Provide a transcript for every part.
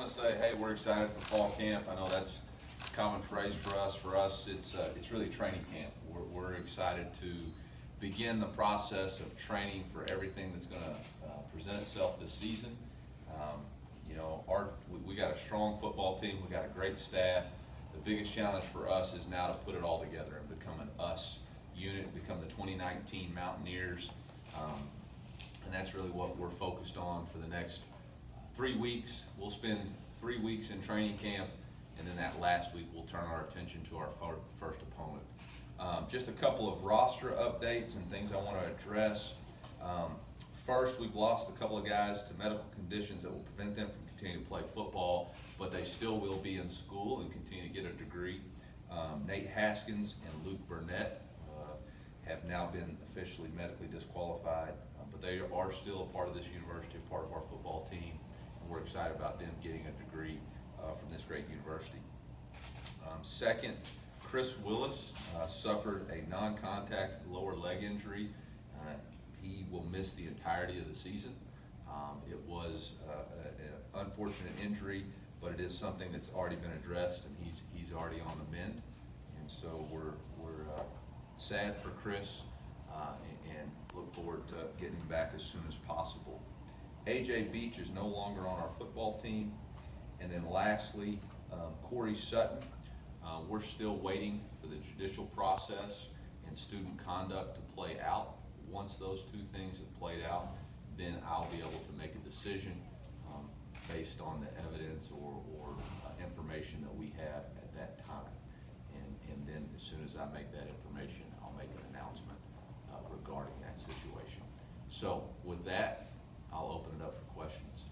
to say, hey, we're excited for fall camp. I know that's a common phrase for us. For us, it's really training camp. We're excited to begin the process of training for everything that's going to present itself this season. You know, we got a strong football team. We got a great staff. The biggest challenge for us is now to put it all together and become an us unit, become the 2019 Mountaineers. And that's really what we're focused on for the next 3 weeks. We'll spend 3 weeks in training camp, and then that last week we'll turn our attention to our first opponent. Just a couple of roster updates and things I want to address. First, we've lost a couple of guys to medical conditions that will prevent them from continuing to play football, but they still will be in school and continue to get a degree. Nate Haskins and Luke Burnett have now been officially medically disqualified, but they are still a part of this university, a part of our football team, and we're excited about them getting a degree from this great university. Second, Chris Willis suffered a non-contact lower leg injury. He will miss the entirety of the season. It was an unfortunate injury, but it is something that's already been addressed, and he's already on the mend. And so we're sad for Chris and look forward to getting him back as soon as possible. AJ Beach is no longer on our football team. And then lastly, Corey Sutton. We're still waiting for the judicial process and student conduct to play out. Once those two things have played out, then I'll be able to make a decision based on the evidence or information that we have at that time. And then as soon as I make that information, I'll make an announcement regarding that situation. So with that, I'll open it up for questions.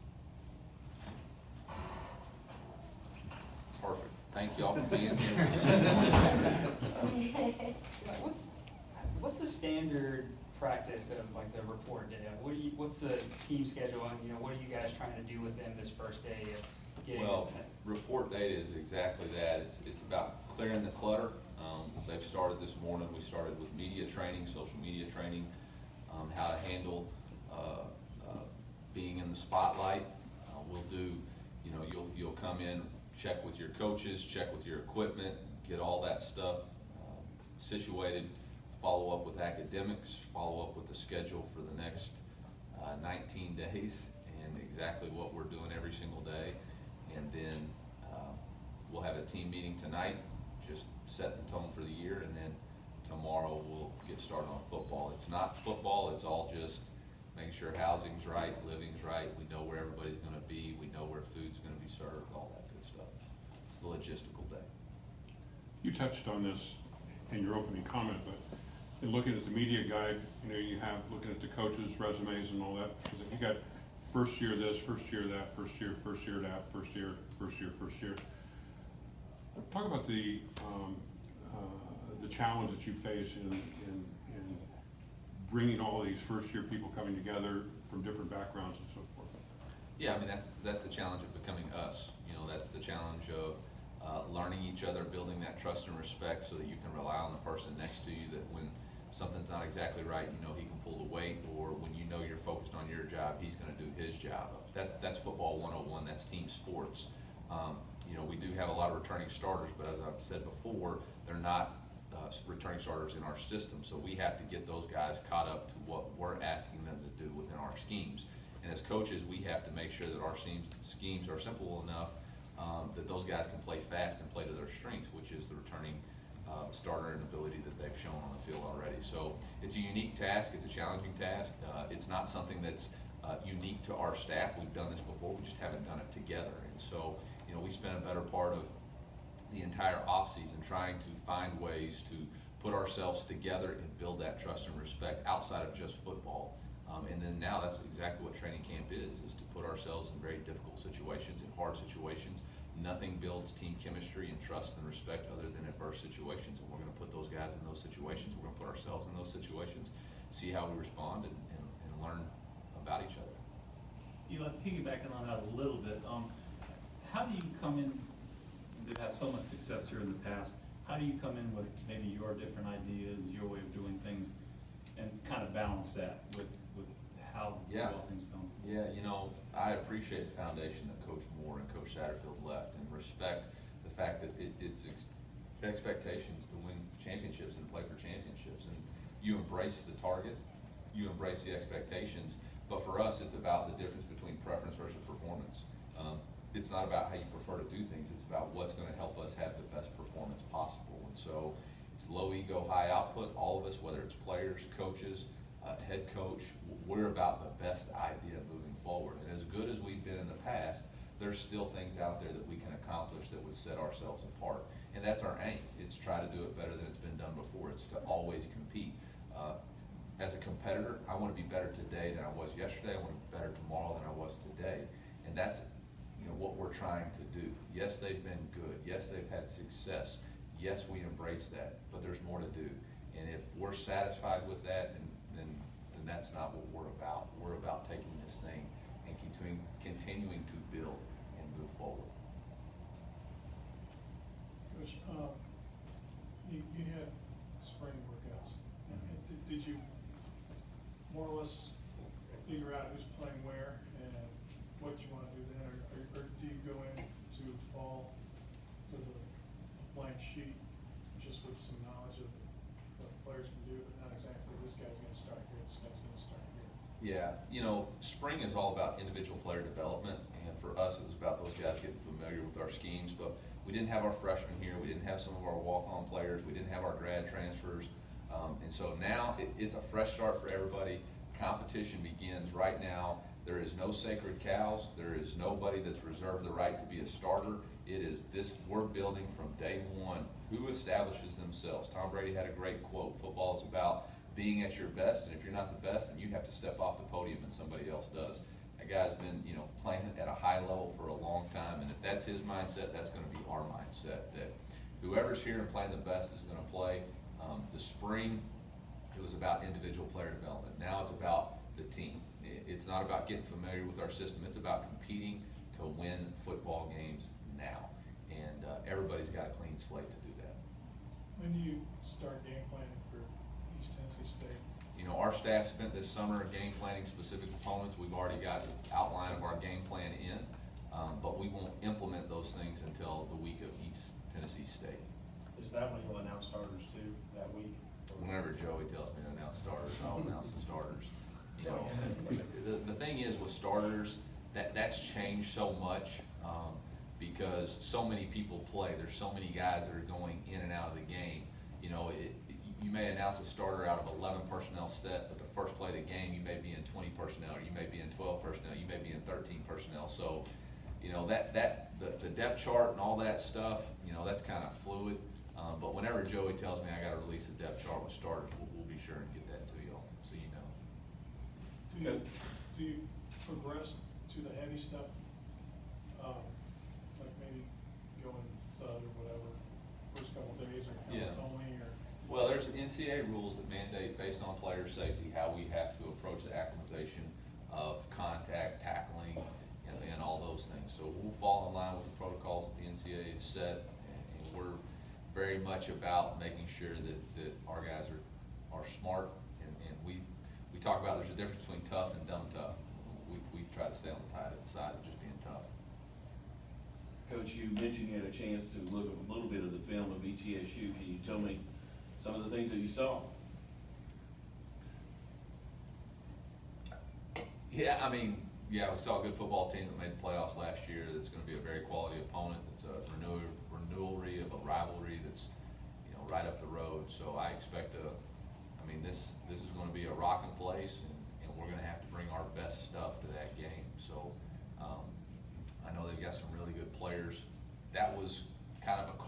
Perfect. Thank you all for being here. What's the standard practice of like the report day? What's the team schedule, and what are you guys trying to do with them this first day of getting? Well, report day is exactly that. It's about clearing the clutter. They've started this morning. We started with media training, social media training, how to handle being in the spotlight. We'll do, you'll come in, check with your coaches, check with your equipment, get all that stuff situated, follow up with academics, follow up with the schedule for the next 19 days and exactly what we're doing every single day. And then we'll have a team meeting tonight, just set the tone for the year, and then tomorrow we'll get started on football. It's not football, it's all just making sure housing's right, living's right, we know where everybody's going to be, we know where food's going to be served, all that good stuff. It's the logistical day. You touched on this in your opening comment, but in looking at the media guide, you have looking at the coaches' resumes and all that. You got first year this, first year that, first year that, first year. Talk about the challenge that you face in bringing all these first year people coming together from different backgrounds and so forth. Yeah, I mean that's the challenge of becoming us. That's the challenge of learning each other, building that trust and respect so that you can rely on the person next to you, that when something's not exactly right, he can pull the weight, or when you're focused on your job, he's going to do his job. That's football 101, that's team sports. We do have a lot of returning starters, but as I've said before, they're not returning starters in our system, so we have to get those guys caught up to what we're asking them to do within our schemes. And as coaches, we have to make sure that our schemes are simple enough that those guys can play fast and play to their strengths, which is the returning starter and ability that they've shown on the field already. So it's a unique task, it's a challenging task. It's not something that's unique to our staff. We've done this before, we just haven't done it together. And so, we spent a better part of the entire offseason trying to find ways to put ourselves together and build that trust and respect outside of just football. And then now that's exactly what training camp is to put ourselves in very difficult situations, in hard situations. Nothing builds team chemistry and trust and respect other than adverse situations. And we're going to put those guys in those situations. We're going to put ourselves in those situations, see how we respond, and learn about each other. Piggybacking on that a little bit, how do you come in, they've had so much success here in the past, how do you come in with maybe your different ideas, your way of doing things, and kind of balance that with how Yeah. well things going. Yeah, you know, I appreciate the foundation that Coach Moore and Coach Satterfield left, and respect the fact that it's expectations to win championships and play for championships. And you embrace the target, you embrace the expectations, but for us, it's about the difference between preference versus performance. It's not about how you prefer to do things, it's about what's gonna help us have the best performance possible. And so, it's low ego, high output. All of us, whether it's players, coaches, head coach, we're about the best idea moving forward. And as good as we've been in the past, there's still things out there that we can accomplish that would set ourselves apart. And that's our aim. It's try to do it better than it's been done before. It's to always compete. As a competitor, I want to be better today than I was yesterday. I want to be better tomorrow than I was today. And that's, you know, what we're trying to do. Yes, they've been good. Yes, they've had success. Yes, we embrace that, but there's more to do. And if we're satisfied with that, then that's not what we're about. We're about taking this thing and continuing to build and move forward. Coach, you had spring workouts. Did you more or less figure out who's playing where and what you want to do then, or do you go into fall with a blank sheet just with some knowledge of what the players can do, but not exactly this guy's going to start here, this guy's going to start here? Yeah, you know, spring is all about individual player development, and for us, it was about those guys getting familiar with our schemes, but we didn't have our freshmen here, we didn't have some of our walk-on players, we didn't have our grad transfers, and so now it's a fresh start for everybody. Competition begins right now. There is no sacred cows. There is nobody that's reserved the right to be a starter. It is this, we're building from day one. Who establishes themselves? Tom Brady had a great quote. Football is about being at your best, and if you're not the best, then you have to step off the podium and somebody else does. That guy's been, you know, playing at a high level for a long time, and if that's his mindset, that's going to be our mindset. That whoever's here and playing the best is going to play. The spring, it was about individual player development. Now it's about the team. It's not about getting familiar with our system. It's about competing to win football games now. And everybody's got a clean slate to do that. When do you start game planning for East Tennessee State? You know, our staff spent this summer game planning specific opponents. We've already got the outline of our game plan in, but we won't implement those things until the week of East Tennessee State. Is that when you'll announce starters too, that week? Whenever Joey tells me to announce starters, I'll announce the starters. You know, the thing is with starters, that's changed so much because so many people play. There's so many guys that are going in and out of the game. You know, you may announce a starter out of 11 personnel set, but the first play of the game, you may be in 20 personnel, or you may be in 12 personnel, you may be in 13 personnel. So, you know, the depth chart and all that stuff, you know, that's kind of fluid. But whenever Joey tells me I got to release a depth chart with starters, we'll be sure and get that to y'all, so you know. Do you progress to the heavy stuff, like maybe going thud or whatever, first couple days, or helmets only, or? Well, there's NCAA rules that mandate, based on player safety, how we have to approach the acclimatization of contact, tackling, and all those things. So we'll fall in line with the protocols that the NCAA has set, and we're very much about making sure that our guys are smart, and we talk about there's a difference between tough and dumb tough. We try to stay on the side of just being tough. Coach, you mentioned you had a chance to look at a little bit of the film of ETSU. Can you tell me some of the things that you saw? Yeah, I mean, yeah, we saw a good football team that made the playoffs last year. That's going to be a very quality opponent. It's a renewal of a rivalry that's, you know, right up the road. So I expect this is going to be a rocking place, and we're going to have to bring our best stuff to that game. So I know they've got some really good players. That was kind of a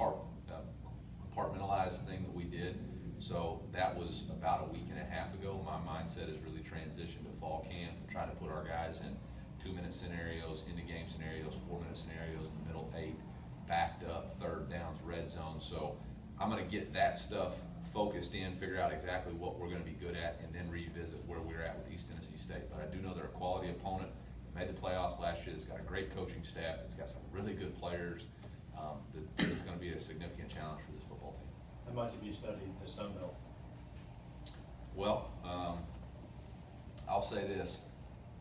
compartmentalized thing that we did. So that was about a week and a half ago. My mindset has really transitioned to fall camp and trying to put our guys in 2-minute scenarios, into game scenarios, 4-minute scenarios, in the middle 8, backed up, third downs, red zone. So I'm going to get that stuff focused in, figure out exactly what we're going to be good at, and then revisit where we're at with East Tennessee State. But I do know they're a quality opponent. Made the playoffs last year. It's got a great coaching staff. It's got some really good players. It's going to be a significant challenge for this football team. How much have you studied the Sun Belt? Well, I'll say this.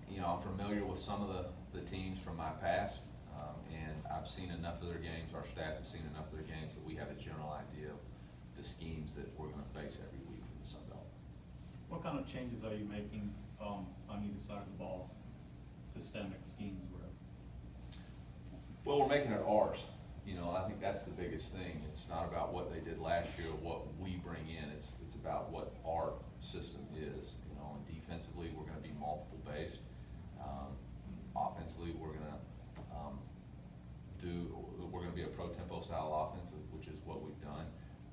you know, I'm familiar with some of the teams from my past, and I've seen enough of their games, our staff has seen enough of their games that we have a general idea of the schemes that we're gonna face every week in the Sun Belt. What kind of changes are you making, on either side of the ball, systemic schemes, whatever? Well, we're making it ours. You know, I think that's the biggest thing. It's not about what they did last year or what we bring in. It's about what our system is. You know, and defensively, we're gonna be multiple based. Offensively, we're gonna be a pro tempo style offense, which is what we've done.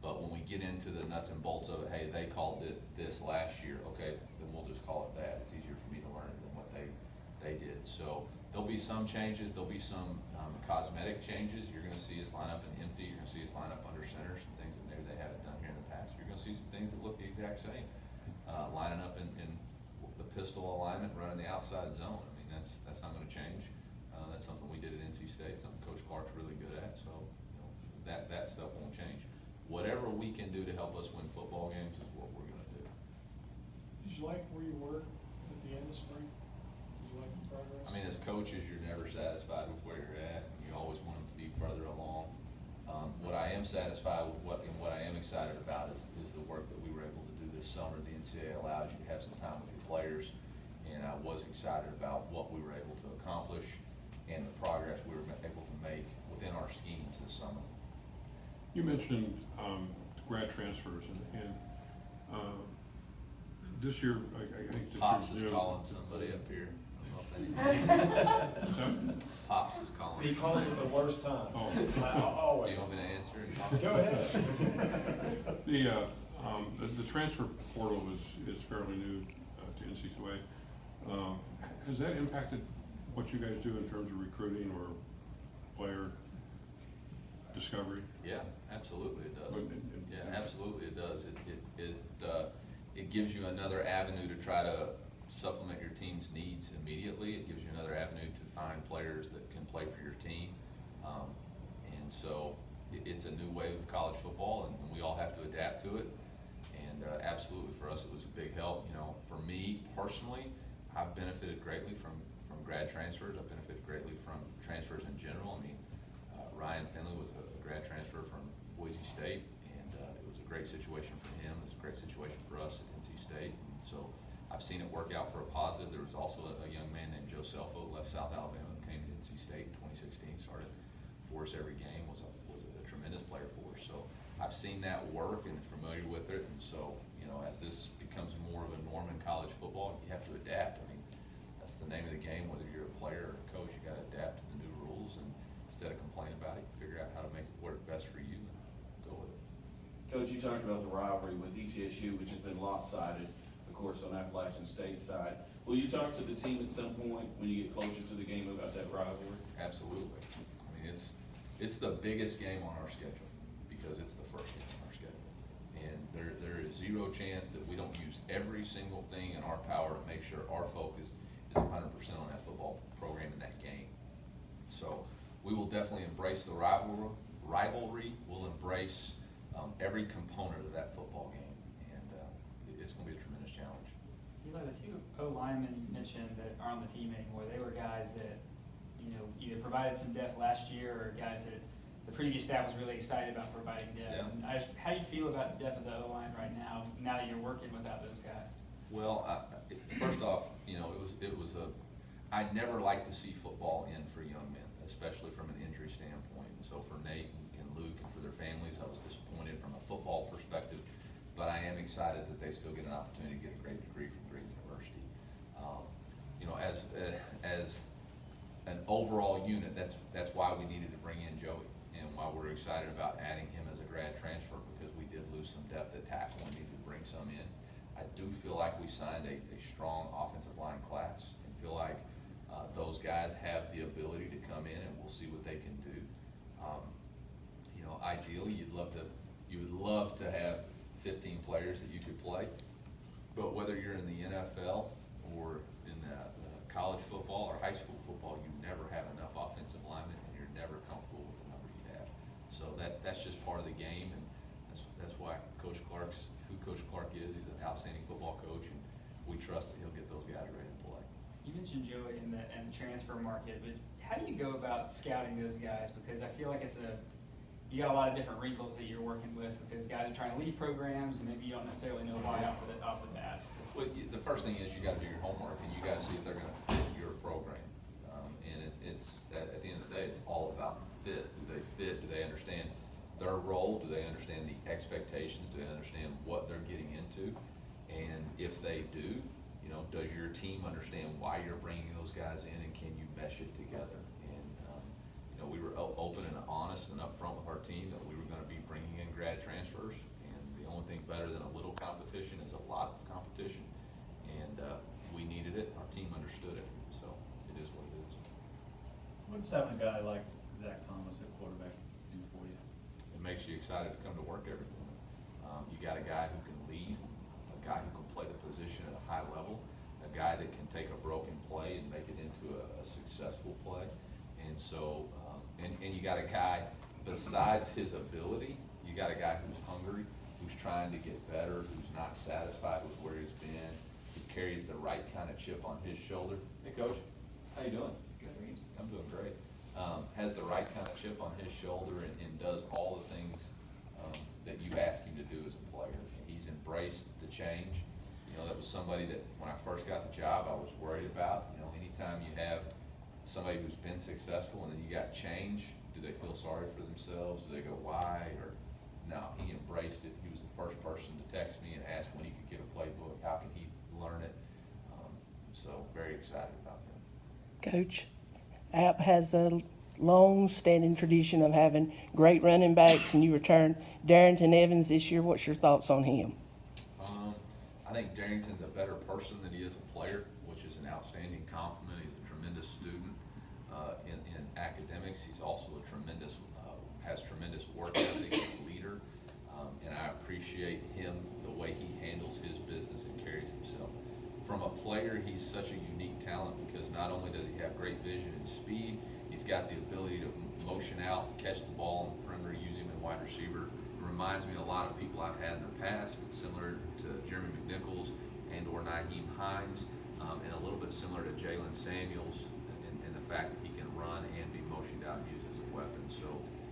But when we get into the nuts and bolts of it, hey, they called it this last year, okay, then we'll just call it that. It's easier for me to learn than what they did. So there'll be some changes, there'll be some cosmetic changes. You're gonna see us line up in empty, you're gonna see us line up under center, some things that maybe they haven't done here in the past. You're gonna see some things that look the exact same. Lining up in the pistol alignment, running the outside zone. I mean, that's not gonna change. That's something we did at NC State, something Coach Clark's really good at, so you know, that stuff won't change. Whatever we can do to help us win football games is what we're gonna do. Did you like where you were at the end of spring? Did you like the progress? I mean, as coaches, you're never satisfied with where you're at, and you always want them to be further along. What I am satisfied with, what I am excited about is the work that we were able to do this summer. The NCAA allows you to have some time with your players, and I was excited about what we were able to accomplish and the progress we were able to make within our schemes this summer. You mentioned grad transfers, and this year, I think this Pops year's is new. calling somebody up here. I don't know if they- Pops is calling. He calls at the worst time. Oh. Do Always. you want me to answer? Go ahead. The transfer portal is fairly new to NC2A. Has that impacted what you guys do in terms of recruiting or player discovery? Yeah, absolutely it does. But- Yeah, absolutely it does. It gives you another avenue to try to supplement your team's needs immediately. It gives you another avenue to find players that can play for your team. And so it's a new wave of college football, and we all have to adapt to it. And absolutely for us, it was a big help. You know, for me personally, I've benefited greatly from grad transfers. I've benefited greatly from transfers in general. I mean, Ryan Finley was a grad transfer from Boise State, and it was a great situation for him. It's a great situation for us at NC State. And so I've seen it work out for a positive. There was also a young man named Joe Selfo, left South Alabama, came to NC State in 2016, started for us every game, was a tremendous player for us. So I've seen that work and familiar with it. And so, you know, as this becomes more of a norm in college football, you have to adapt. I mean, that's the name of the game. Whether you're a player or a coach, you got to adapt to the new rules, and instead of complain about it, figure out how to make it work best for you and go with it. Coach, you talked about the rivalry with ETSU, which has been lopsided, of course, on Appalachian State side. Will you talk to the team at some point when you get closer to the game about that rivalry? Absolutely. I mean, it's the biggest game on our schedule because it's the first game on our schedule. And there is zero chance that we don't use every single thing in our power to make sure our focus is 100% on that football program in that game. So we will definitely embrace the rivalry. We'll embrace every component of that football game, and it's going to be a tremendous challenge. Eli, the two O-linemen you mentioned that aren't on the team anymore, they were guys that, you know, either provided some depth last year or guys that the previous staff was really excited about providing depth. Yeah. And how do you feel about the depth of the O-line right now that you're working without those guys? Well, first off, you know, I never like to see football end for young men, especially from an injury standpoint. And so for Nate and Luke and for their families, I was disappointed from a football perspective, but I am excited that they still get an opportunity to get a great degree from great university. You know, as an overall unit, that's why we needed to bring in Joey, and why we're excited about adding him as a grad transfer, because we did lose some depth at tackle and needed to bring some in. I do feel like we signed a strong offensive line class, and feel like those guys have the ability to come in, and we'll see what they can do. You know, ideally, you would love to have 15 players that you could play, but whether you're in the NFL or in college football or high school football, you never have enough offensive linemen, and you're never comfortable with the number you have. So that's just part of the game, and that's why Coach Clark is. He's an outstanding football coach, and we trust that he'll get those guys ready to play. You mentioned Joey in the transfer market, but how do you go about scouting those guys? Because I feel like you got a lot of different wrinkles that you're working with, because guys are trying to leave programs and maybe you don't necessarily know why off the bat. Well, the first thing is you gotta do your homework, and you gotta see if they're gonna fit your program. And it's, at the end of the day, it's all about fit. Do they fit? Do they understand their role? Do they understand the expectations? Do they understand what they're getting into? And if they do, does your team understand why you're bringing those guys in, and can you mesh it together? And, we were open and honest and upfront with our team that we were gonna be bringing in grad transfers, and the only thing better than a little competition is a lot of competition. And, we needed it, our team understood it, so it is what it is. What does having a guy like Zach Thomas at quarterback do for you? It makes you excited to come to work every morning. You got a guy who can lead, a guy who can play the position at a high level, a guy that can take a broken play and make it into a successful play. And so, and you got a guy, besides his ability, you got a guy who's hungry, who's trying to get better, who's not satisfied with where he's been, who carries the right kind of chip on his shoulder. Hey, Coach, how you doing? Good. I'm doing great. Has the right kind of chip on his shoulder and does all the things that you ask him to do as a player. He's embraced the change. That was somebody that when I first got the job, I was worried about. Anytime you have somebody who's been successful and then you got change, do they feel sorry for themselves? Do they go, why? Or no, he embraced it. He was the first person to text me and ask when he could get a playbook, how can he learn it? So very excited about that. Coach, App has a long-standing tradition of having great running backs, and you returned Darrington Evans this year. What's your thoughts on him? I think Darrington's a better person than he is a player, which is an outstanding compliment. He's a tremendous student in academics. He's also has tremendous work ethic and leader, and I appreciate him, the way he handles his business and carries himself. From a player, he's such a unique talent because not only does he have great vision and speed, he's got the ability to motion out, catch the ball in the perimeter, use him in wide receiver. It reminds me of a lot of people I've had in the past, similar to Jeremy McNichols and or Nyheim Hines, and a little bit similar to Jalen Samuels in the fact that he can run and be motioned out and used as a weapon. So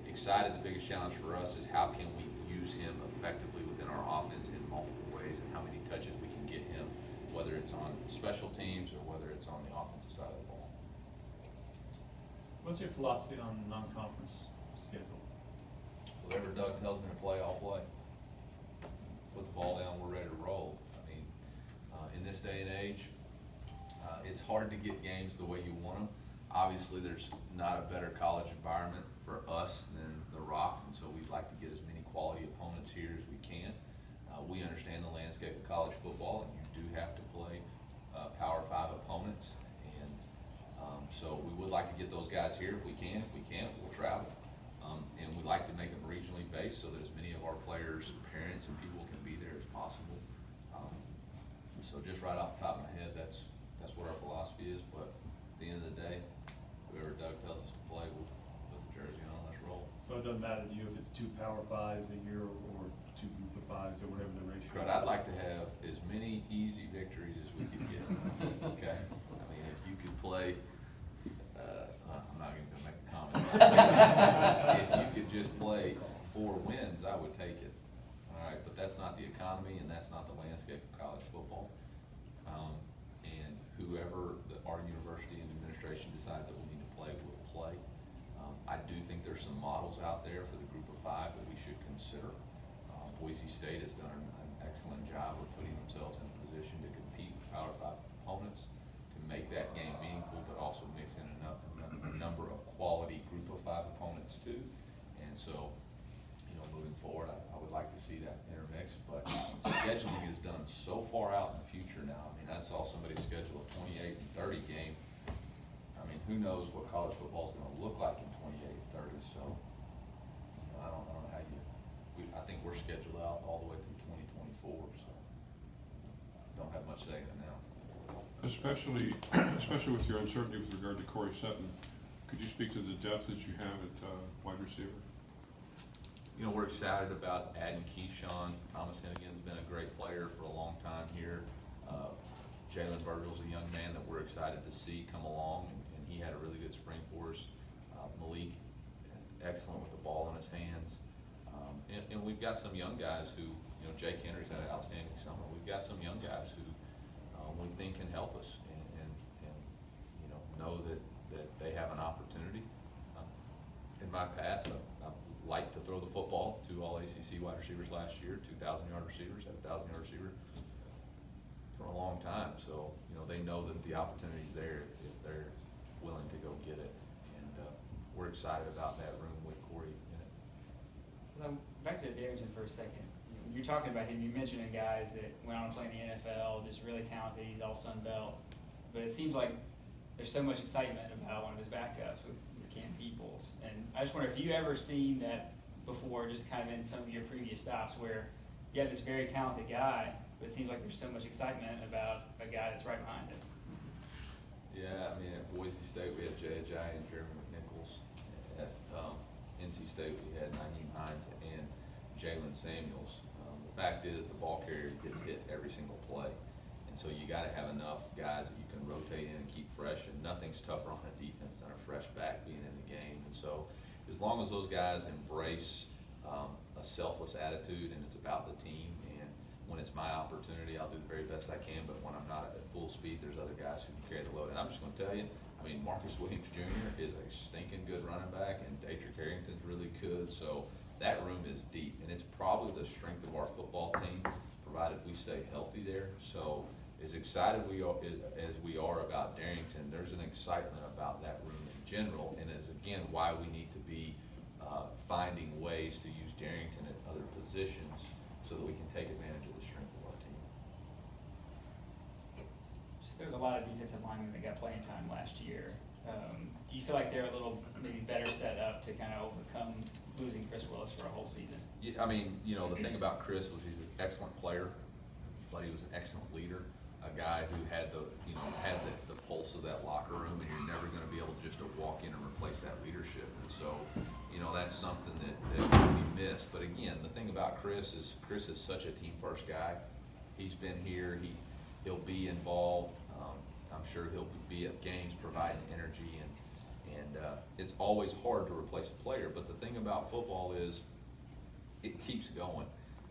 excited. The biggest challenge for us is how can we use him effectively within our offense in multiple ways, and how many touches we can get him, whether it's on special teams or whether it's on the offensive side of the ball. What's your philosophy on non-conference schedule? Whatever Doug tells me to play, I'll play. Put the ball down, we're ready to roll. I mean, in this day and age, it's hard to get games the way you want them. Obviously, there's not a better college environment for us than the Rock, and so we'd like to get as many quality opponents here as we can. We understand the landscape of college football, and you do have to play Power 5 opponents, and so we would like to get those guys here if we can. If we can't, we'll travel. And we'd like to make them regionally based so that as many of our players' parents and people can be there as possible. So just right off the top of my head, that's what our philosophy is. But at the end of the day, whoever Doug tells us to play, we'll put the jersey on, let's roll. So it doesn't matter to you if it's 2 Power 5s a year or 2 Group of 5s or whatever the ratio is? But I'd like to have as many easy victories as we can get. Okay? I mean, if you could play, I'm not going to make a comment. If you could just play 4 wins, I would take it. All right, but that's not the economy, and that's not the landscape of college football. And whoever our university and administration decides that we need to play, will play. I do think there's some models out there for the Group of 5 that we should consider. Boise State has done an excellent job of putting themselves in a position to compete with Power 5 opponents, to make that game meaningful, but also mix in a number of quality Group of 5 opponents too. And so, moving forward, I would like to see that intermix, but scheduling is done so far out in the future now. I mean, I saw somebody schedule a 28 and 30 game. I mean, who knows what college football is going to look like in 28 and 30, so I don't know how I think we're scheduled out all the way through 2024, so don't have much say in it now. Especially with your uncertainty with regard to Corey Sutton, could you speak to the depth that you have at wide receiver? We're excited about adding Keyshawn. Thomas Hennigan's been a great player for a long time here. Jalen Virgil's a young man that we're excited to see come along, and he had a really good spring for us. Malik, excellent with the ball in his hands. And we've got some young guys who, you know, Jake Henry's had an outstanding summer. We've got some young guys who we think can help us and you know that they have an opportunity. In my past, I've liked to throw the football to all ACC wide receivers last year, 2,000-yard receivers, had a 1,000-yard receiver for a long time. So, you know, they know that the opportunity's there if they're willing to go get it. And we're excited about that room with Corey in it. Well, back to Darrington for a second. You're talking about him, you're mentioning guys that went on to play in the NFL, just really talented, he's all Sun Belt. But it seems like there's so much excitement about one of his backups with Cam Peoples. And I just wonder if you ever seen that before, just kind of in some of your previous stops, where you have this very talented guy, but it seems like there's so much excitement about a guy that's right behind him. Yeah, I mean, at Boise State, we had Jay Ajayi and Jeremy McNichols. At NC State, we had Naheem Hines and Jalen Samuels. The fact is, the ball carrier gets hit every single play. And so you got to have enough guys that you can rotate in and keep fresh, and nothing's tougher on a defense than a fresh back being in the game. And so as long as those guys embrace a selfless attitude and it's about the team, and when it's my opportunity, I'll do the very best I can, but when I'm not at full speed, there's other guys who can carry the load. And I'm just going to tell you, I mean, Marcus Williams Jr. is a stinking good running back, and Daedric Harrington's really good. So that room is deep, and it's probably the strength of our football team, provided we stay healthy there. So as excited as we are about Darrington, there's an excitement about that room in general, and is again why we need to be finding ways to use Darrington at other positions so that we can take advantage of the strength of our team. So there's a lot of defensive linemen that got playing time last year. Do you feel like they're a little maybe better set up to kind of overcome losing Chris Willis for a whole season? Yeah, I mean, you know, the thing about Chris was he's an excellent player, but he was an excellent leader. A guy who had the pulse of that locker room, and you're never going to be able just to walk in and replace that leadership. And so, you know, that's something that will be missed. But again, the thing about Chris is such a team first guy. He's been here. He'll be involved. I'm sure he'll be at games providing energy, and it's always hard to replace a player. But the thing about football is it keeps going.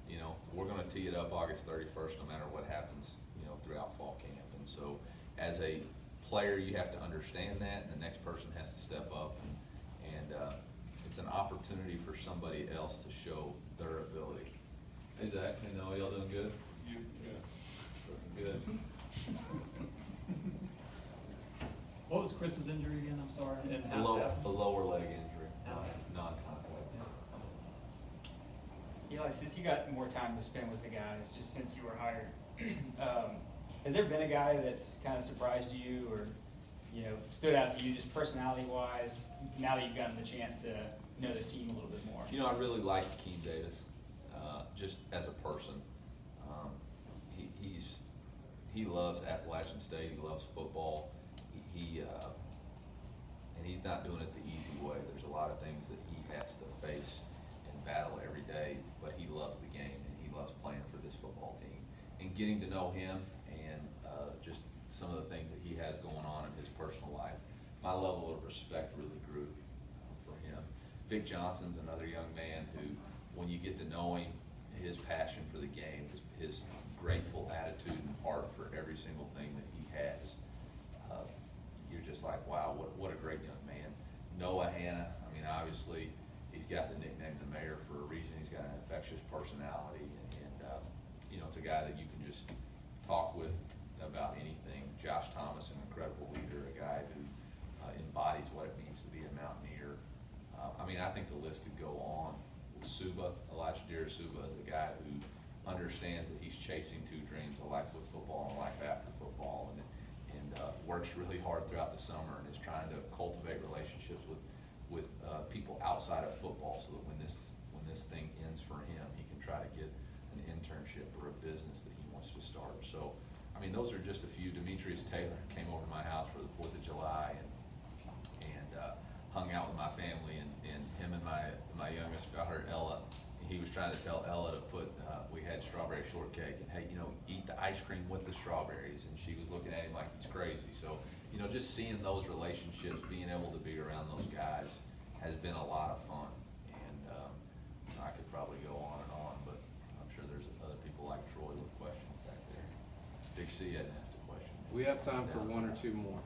You know, we're going to tee it up August 31st, no matter what happens, you know, throughout fall camp. And so as a player, you have to understand that, and the next person has to step up. And it's an opportunity for somebody else to show their ability. Hey, Zach, hey, Noah, y'all doing good? Good. What was Chris's injury again? I'm sorry. And A lower leg injury, How? non-contact. Eli, since you got more time to spend with the guys, just since you were hired, has there been a guy that's kind of surprised you or, you know, stood out to you just personality-wise, now that you've gotten the chance to know this team a little bit more? You know, I really like Keem Davis, just as a person. He loves Appalachian State. He loves football. And he's not doing it the easy way. There's a lot of things that he has to face and battle every day, but he loves the game and he loves playing for this football team. And getting to know him and just some of the things that he has going on in his personal life, my level of respect really grew for him. Vic Johnson's another young man who, when you get to know him, his passion for the game, his grateful attitude and heart for every single thing that he has, you're just like, wow, what a great young man. Noah Hanna, I mean, obviously, he's got the nickname the mayor for a reason. He's got an infectious personality, and you know, it's a guy that you can just talk with about anything. Josh Thomas, an incredible leader, a guy who embodies what it means to be a Mountaineer. I mean, I think the list could go on. Suba, Elijah Suba, is a guy who understands that he's chasing two dreams, a life with football and a life after football, and works really hard throughout the summer and is trying to cultivate relationships with people outside of football, so that when this thing ends for him, he can try to get an internship or a business that he wants to start. So, I mean, those are just a few. Demetrius Taylor came over to my house for the 4th of July, and hung out with my family, and him and my youngest daughter, Ella, he was trying to tell Ella to put, we had strawberry shortcake, and hey, eat the ice cream with the strawberries, and she was looking at him like he's crazy. So, just seeing those relationships, being able to be around those guys has been a lot of fun. And, I could probably go on and on, but I'm sure there's other people like Troy with questions back there. Big C hadn't asked a question. We have time for one or two more.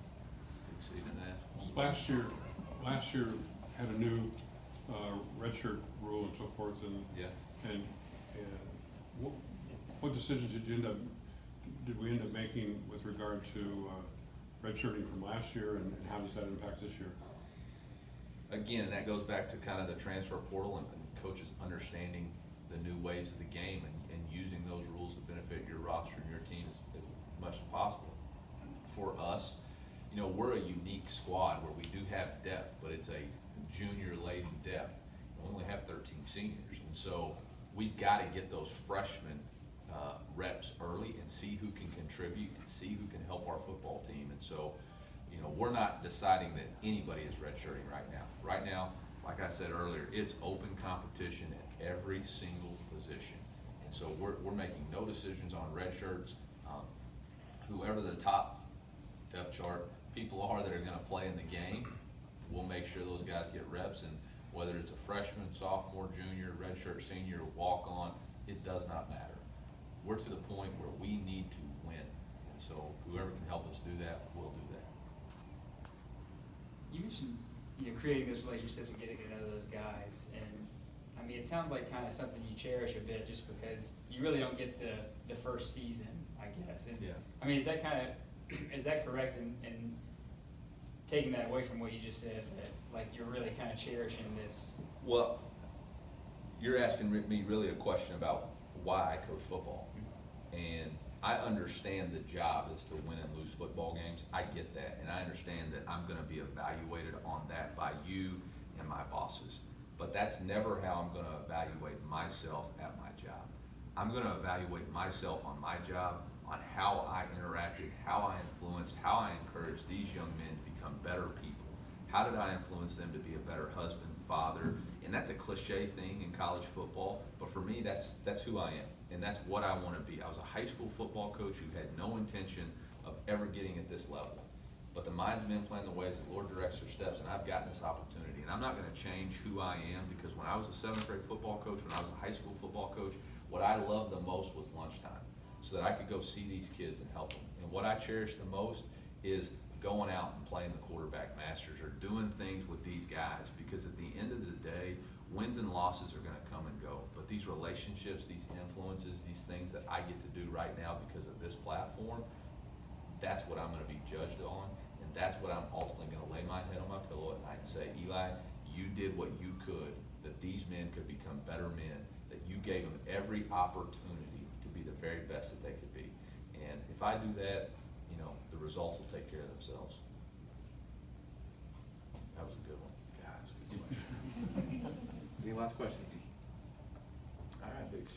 Big C didn't ask. Last year had a new redshirt rule and so forth, and Yeah. and what decisions did we end up making with regard to redshirting from last year, and how does that impact this year? Again, that goes back to kind of the transfer portal and coaches understanding the new waves of the game and using those rules to benefit your roster and your team as much as possible. For us, we're a unique squad where we do have depth, but it's a junior-laden depth. We only have 13 seniors, and so we've got to get those freshmen reps early and see who can contribute and see who can help our football team. And so, we're not deciding that anybody is redshirting right now. Right now, like I said earlier, it's open competition at every single position. And so we're making no decisions on redshirts. Whoever the top depth chart people are that are going to play in the game, we'll make sure those guys get reps. And whether it's a freshman, sophomore, junior, redshirt, senior, walk-on, it does not matter. We're to the point where we need to win. And so whoever can help us do that, will do that. You mentioned, creating those relationships and getting to know those guys, and I mean, it sounds like kind of something you cherish a bit, just because you really don't get the first season, I guess. Yeah. I mean, is that correct in taking that away from what you just said, that like you're really kind of cherishing this? Well, you're asking me really a question about why I coach football. And I understand the job is to win and lose football games. I get that. And I understand that I'm going to be evaluated on that by you and my bosses. But that's never how I'm going to evaluate myself at my job. I'm going to evaluate myself on my job, on how I interacted, how I influenced, how I encouraged these young men to become better people. How did I influence them to be a better husband, father? And that's a cliche thing in college football, but for me, that's who I am, and that's what I want to be. I was a high school football coach who had no intention of ever getting at this level. But the minds of men plan the ways the Lord directs their steps, and I've gotten this opportunity. And I'm not going to change who I am, because when I was a 7th grade football coach, when I was a high school football coach, what I loved the most was lunchtime, so that I could go see these kids and help them. And what I cherish the most is going out and playing the quarterback masters or doing things with these guys, because at the end of the day, wins and losses are going to come and go. But these relationships, these influences, these things that I get to do right now because of this platform, that's what I'm going to be judged on. And that's what I'm ultimately going to lay my head on my pillow at night and say, Eli, you did what you could, that these men could become better men, that you gave them every opportunity to be the very best that they could be. And if I do that, the results will take care of themselves. That was a good one. Guys, good question. Any last questions? All right, Big C.